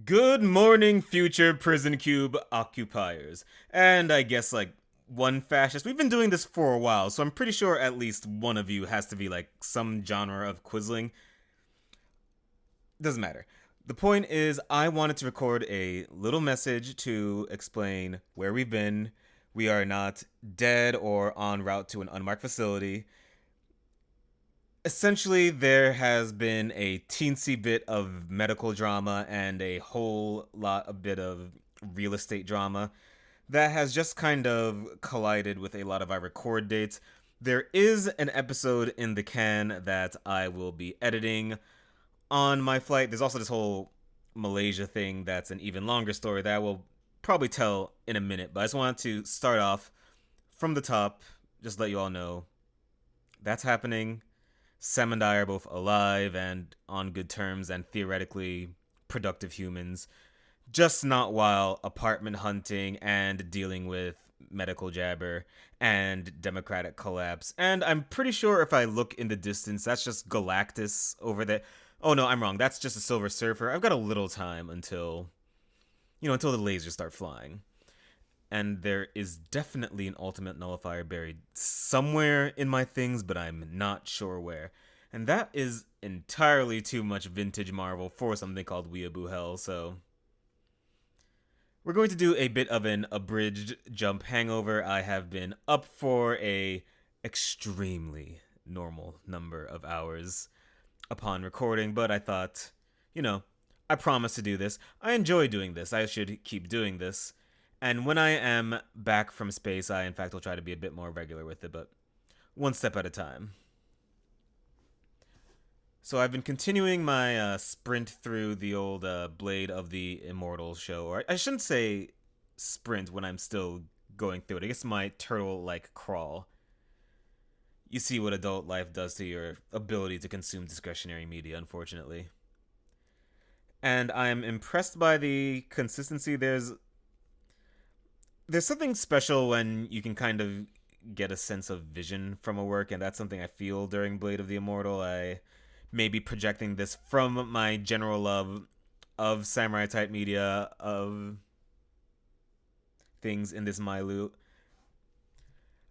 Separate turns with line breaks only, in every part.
Good morning, future prison cube occupiers. And I guess, one fascist. We've been doing this for a while, so I'm pretty sure at least one of you has to be, some genre of quizzling. Doesn't matter. The point is, I wanted to record a little message to explain where we've been. We are not dead or en route to an unmarked facility. Essentially, there has been a teensy bit of medical drama and a a bit of real estate drama that has just kind of collided with a lot of our record dates. There is an episode in the can that I will be editing on my flight. There's also this whole Malaysia thing that's an even longer story that I will probably tell in a minute, but I just wanted to start off from the top, just let you all know that's happening. Sam and I are both alive and on good terms and theoretically productive humans, just not while apartment hunting and dealing with medical jabber and democratic collapse. And I'm pretty sure if I look in the distance, that's just Galactus over there. Oh no, I'm wrong. That's just a Silver Surfer. I've got a little time until the lasers start flying. And there is definitely an ultimate nullifier buried somewhere in my things, but I'm not sure where. And that is entirely too much vintage Marvel for something called Weeaboo Hell, so we're going to do a bit of an abridged jump hangover. I have been up for a extremely normal number of hours upon recording, but I thought, I promised to do this. I enjoy doing this. I should keep doing this. And when I am back from space, I in fact will try to be a bit more regular with it, but one step at a time. So I've been continuing my sprint through the old Blade of the Immortals show, or I shouldn't say sprint when I'm still going through it. I guess my turtle-like crawl. You see what adult life does to your ability to consume discretionary media, unfortunately. And I'm impressed by the consistency. There's something special when you can kind of get a sense of vision from a work, and that's something I feel during Blade of the Immortal. I may be projecting this from my general love of samurai type media, of things in this Mailu.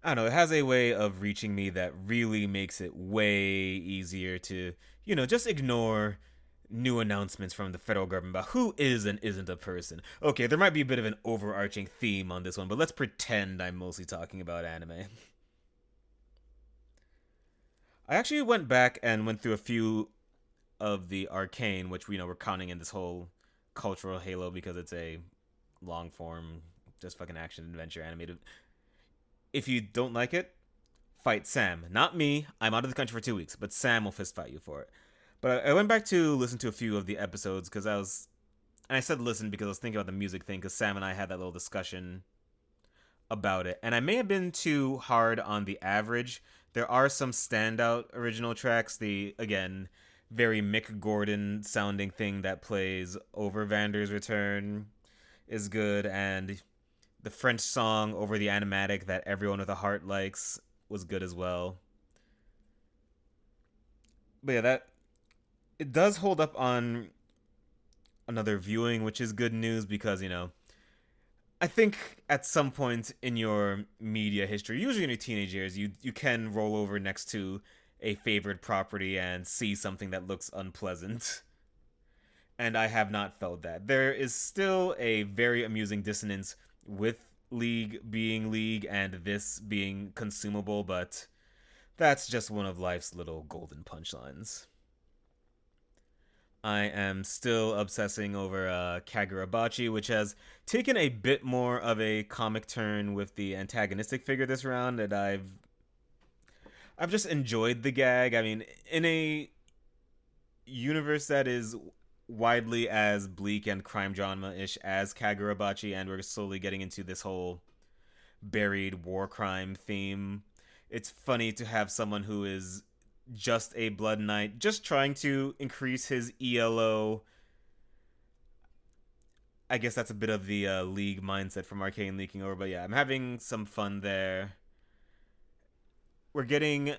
I don't know, it has a way of reaching me that really makes it way easier to, just ignore new announcements from the federal government about who is and isn't a person. Okay, there might be a bit of an overarching theme on this one, but let's pretend I'm mostly talking about anime. I actually went back and went through a few of the arcane, which we know we're counting in this whole cultural halo because it's a long form, just fucking action adventure animated. If you don't like it, fight Sam. Not me. I'm out of the country for 2 weeks, but Sam will fist fight you for it. But I went back to listen to a few of the episodes because and I said listen because I was thinking about the music thing because Sam and I had that little discussion about it. And I may have been too hard on the average. There are some standout original tracks. The, again, very Mick Gordon sounding thing that plays over Vander's Return is good. And the French song over the animatic that everyone with a heart likes was good as well. But yeah, that it does hold up on another viewing, which is good news because, I think at some point in your media history, usually in your teenage years, you can roll over next to a favored property and see something that looks unpleasant. And I have not felt that. There is still a very amusing dissonance with League being League and this being consumable, but that's just one of life's little golden punchlines. I am still obsessing over Kagurabachi, which has taken a bit more of a comic turn with the antagonistic figure this round, and I've just enjoyed the gag. I mean, in a universe that is widely as bleak and crime drama-ish as Kagurabachi, and we're slowly getting into this whole buried war crime theme, it's funny to have someone who is just a blood knight, just trying to increase his ELO. I guess that's a bit of the League mindset from Arcane leaking over, but yeah, I'm having some fun there. We're getting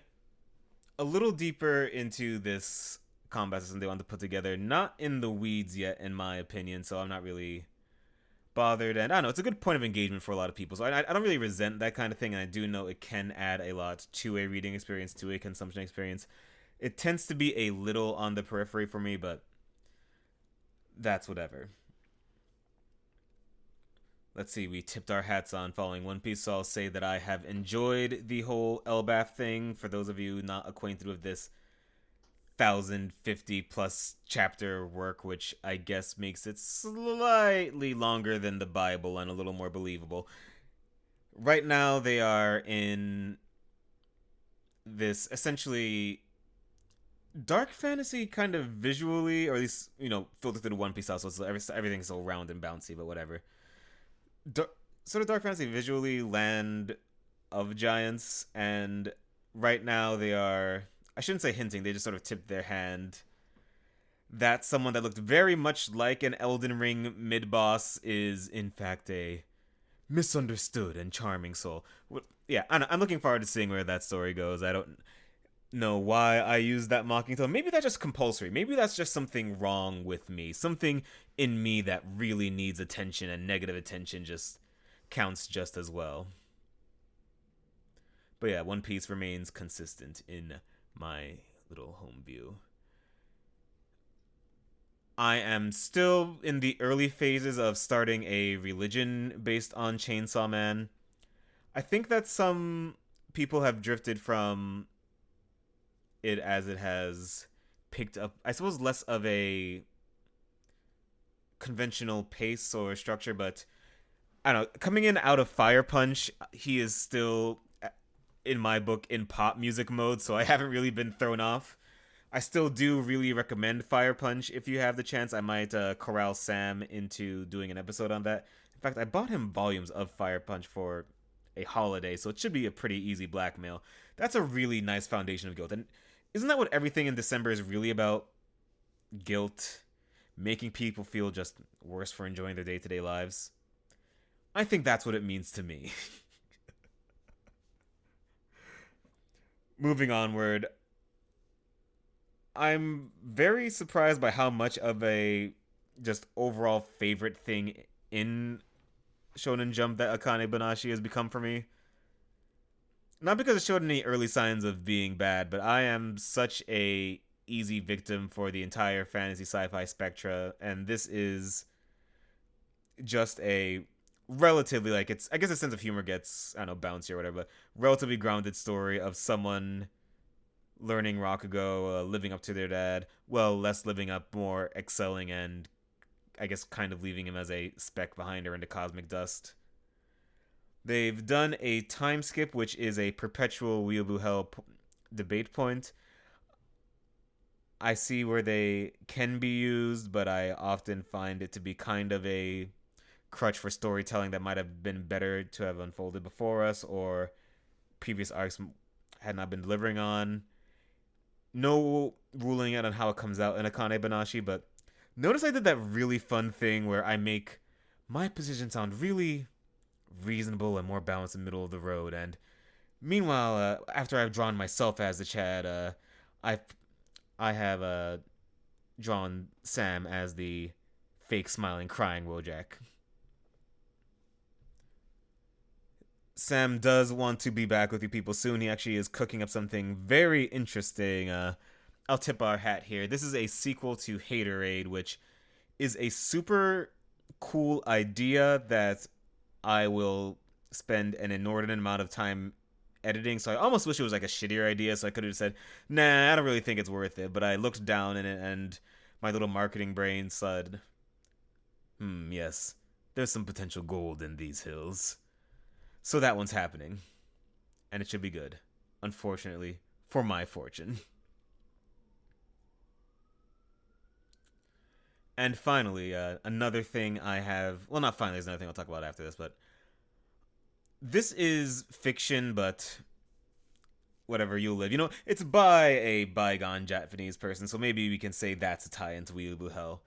a little deeper into this combat system they want to put together. Not in the weeds yet, in my opinion, so I'm not really bothered. And I don't know, it's a good point of engagement for a lot of people. So I don't really resent that kind of thing, and I do know it can add a lot to a reading experience, to a consumption experience. It tends to be a little on the periphery for me, but that's whatever. Let's see, we tipped our hats on following One Piece, so I'll say that I have enjoyed the whole Elbaf thing. For those of you not acquainted with this 1,050 plus chapter work, which I guess makes it slightly longer than the Bible and a little more believable. Right now, they are in this essentially dark fantasy kind of visually, or at least, filtered through the One Piece house, so everything's so round and bouncy, but whatever. Sort of dark fantasy visually, land of giants, and right now they are, I shouldn't say hinting, they just sort of tipped their hand that someone that looked very much like an Elden Ring mid-boss is in fact a misunderstood and charming soul. Yeah, I'm looking forward to seeing where that story goes. I don't know why I use that mocking tone. Maybe that's just compulsory. Maybe that's just something wrong with me. Something in me that really needs attention, and negative attention just counts just as well. But yeah, One Piece remains consistent in my little home view. I am still in the early phases of starting a religion based on Chainsaw Man. I think that some people have drifted from it as it has picked up, I suppose, less of a conventional pace or structure, but I don't know, coming in out of Fire Punch, he is still, in my book, in pop music mode, so I haven't really been thrown off. I still do really recommend Fire Punch if you have the chance. I might corral Sam into doing an episode on that. In fact, I bought him volumes of Fire Punch for a holiday, so it should be a pretty easy blackmail. That's a really nice foundation of guilt. And isn't that what everything in December is really about? Guilt. Making people feel just worse for enjoying their day-to-day lives. I think that's what it means to me. Moving onward, I'm very surprised by how much of a just overall favorite thing in Shonen Jump that Akane Banashi has become for me. Not because it showed any early signs of being bad, but I am such a easy victim for the entire fantasy sci-fi spectra, and this is just a relatively, like, it's, I guess the sense of humor gets, I don't know, bouncy or whatever, but relatively grounded story of someone learning Rakugo, living up to their dad, well, less living up, more excelling, and I guess kind of leaving him as a speck behind her into cosmic dust. They've done a time skip, which is a perpetual Weeaboo Hell debate point. I see where they can be used, but I often find it to be kind of a crutch for storytelling that might have been better to have unfolded before us, or previous arcs had not been delivering on. No ruling out on how it comes out in Akane Banashi, but notice I did that really fun thing where I make my position sound really reasonable and more balanced and middle of the road, and meanwhile, after I've drawn myself as the Chad, I have drawn Sam as the fake smiling crying Wojak. Sam does want to be back with you people soon. He actually is cooking up something very interesting. I'll tip our hat here. This is a sequel to Haterade, which is a super cool idea that I will spend an inordinate amount of time editing. So I almost wish it was like a shittier idea, so I could have said, nah, I don't really think it's worth it. But I looked down in it, and my little marketing brain said, yes, there's some potential gold in these hills. So that one's happening. And it should be good. Unfortunately, for my fortune. And finally, another thing I have... Well, not finally, there's another thing I'll talk about after this, but... This is fiction, but... Whatever, you'll live. You know, it's by a bygone Japanese person, so maybe we can say that's a tie into Weeaboo Hell.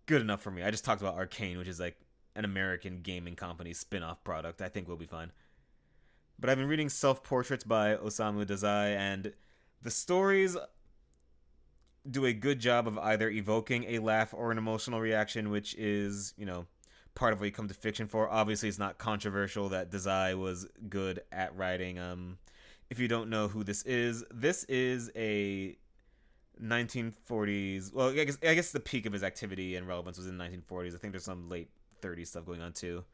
Good enough for me. I just talked about Arcane, which is like an American gaming company spin-off product. I think we'll be fine. But I've been reading Self-Portraits by Osamu Dazai, and the stories do a good job of either evoking a laugh or an emotional reaction, which is, part of what you come to fiction for. Obviously, it's not controversial that Desai was good at writing. If you don't know who this is a 1940s. Well, I guess the peak of his activity and relevance was in the 1940s. I think there's some late 30s stuff going on too.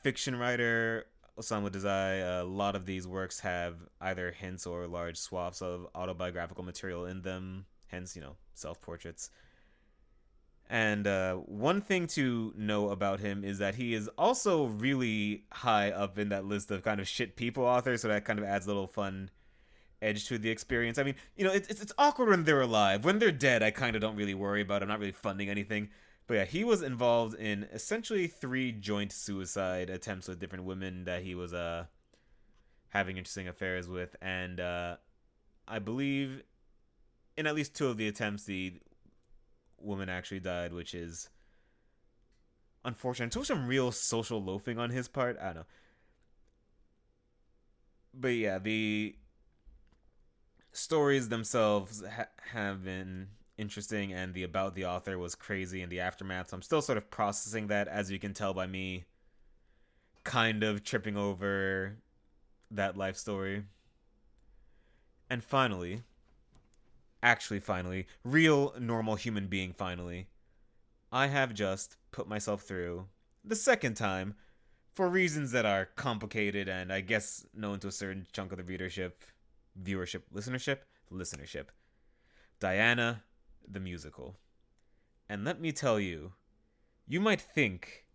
Fiction writer Osamu Dazai. A lot of these works have either hints or large swaths of autobiographical material in them. Hence, self-portraits. And one thing to know about him is that he is also really high up in that list of kind of shit people authors, so that kind of adds a little fun edge to the experience. I mean, it's awkward when they're alive. When they're dead, I kind of don't really worry about it. I'm not really funding anything. But yeah, he was involved in essentially 3 joint suicide attempts with different women that he was having interesting affairs with. And I believe in at least 2 of the attempts, the woman actually died, which is unfortunate. It took some real social loafing on his part. I don't know. But yeah, the stories themselves have been interesting, and the about the author was crazy in the aftermath. So I'm still sort of processing that, as you can tell by me kind of tripping over that life story. And finally, real normal human being finally, I have just put myself through the second time, for reasons that are complicated and I guess known to a certain chunk of the listenership, Diana the musical. And let me tell you, you might think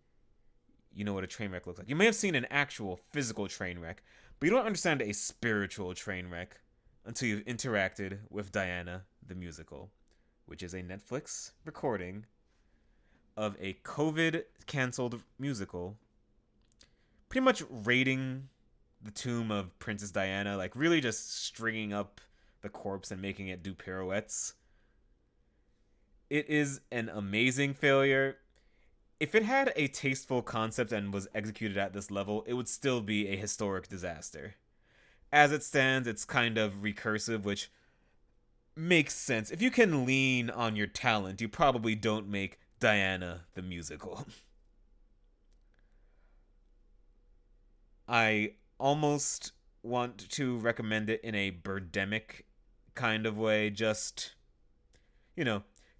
you know what a train wreck looks like. You may have seen an actual physical train wreck, but you don't understand a spiritual train wreck until you've interacted with Diana the musical, which is a Netflix recording of a COVID-canceled musical, pretty much raiding the tomb of Princess Diana, like really just stringing up the corpse and making it do pirouettes. It is an amazing failure. If it had a tasteful concept and was executed at this level, it would still be a historic disaster. As it stands, it's kind of recursive, which makes sense. If you can lean on your talent, you probably don't make Diana the musical. I almost want to recommend it in a birdemic kind of way. Just,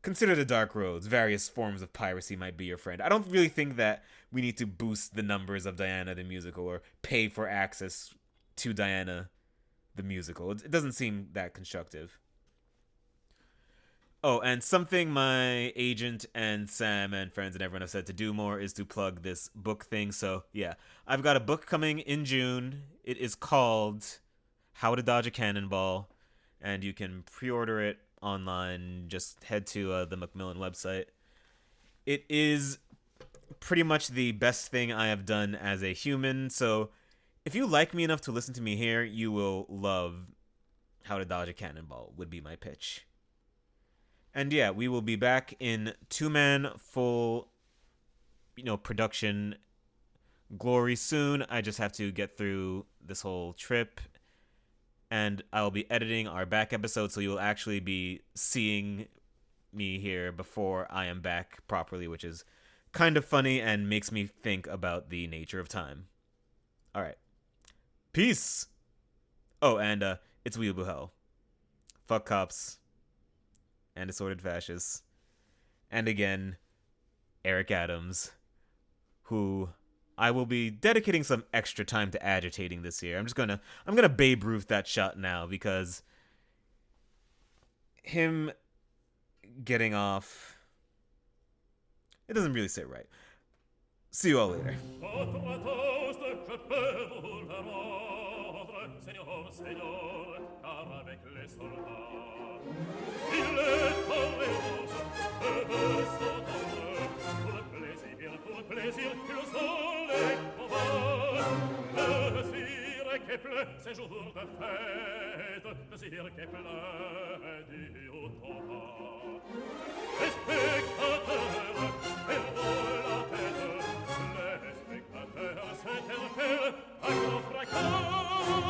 consider the dark roads. Various forms of piracy might be your friend. I don't really think that we need to boost the numbers of Diana the musical or pay for access to Diana the musical. It doesn't seem that constructive. Oh, and something my agent and Sam and friends and everyone have said to do more is to plug this book thing. So, yeah, I've got a book coming in June. It is called How to Dodge a Cannonball, and you can pre-order it online. Just head to the Macmillan website. It is pretty much the best thing I have done as a human, so if you like me enough to listen to me here, you will love How to Dodge a Cannonball, would be my pitch. And yeah, we will be back in 2-man full, production glory soon. I just have to get through this whole trip. And I'll be editing our back episode, so you'll actually be seeing me here before I am back properly, which is kind of funny and makes me think about the nature of time. Alright. Peace! Oh, and it's Weeaboo Hell. Fuck cops. And assorted fascists. And again, Eric Adams, who I will be dedicating some extra time to agitating this year. I'm gonna Babe Ruth that shot now, because him getting off, it doesn't really sit right. See you all later. Il est toléros, pour le plaisir que le soleil envole. Le désir qui pleut, ces jours de fête, désir qui pleut du automne.